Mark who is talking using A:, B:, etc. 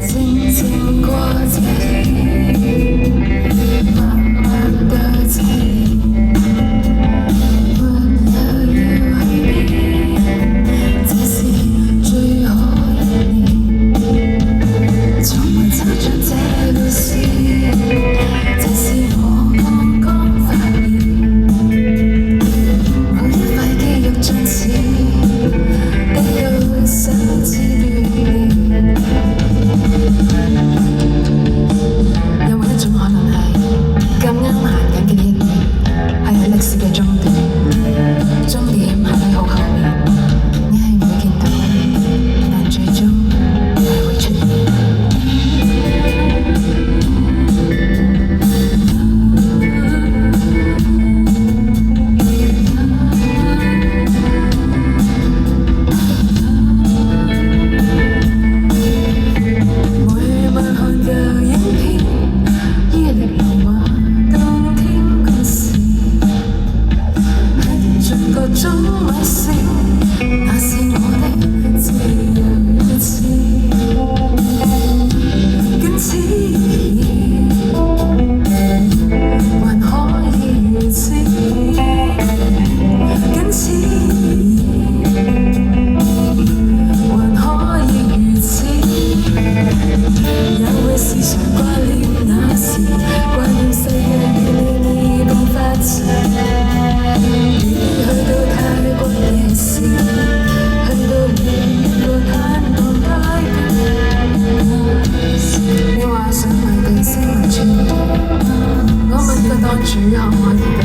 A: 静静过在意，慢慢的在意，问了又何必？這是最後一年，從沒走進這路線，這是我剛剛發現，某一塊肌肉盡似得有首次鍛鍊。有冇一種可能係咁啱行緊嘅一年，係喺歷史嘅終點，終點係喺好後面，你係唔會見到，但最終係會出現。每晚看舊影片，依歷流話冬天故事，吃盡各種米線，那是我的自由意志，僅此而已，還可以如此，僅此而已，還可以如此。也會時常掛念那時，掛念世界與你共發財。如去到泰國夜市，去到另一個攤檔街你話想買定新聞傳，我問個檔主可唔可以俾？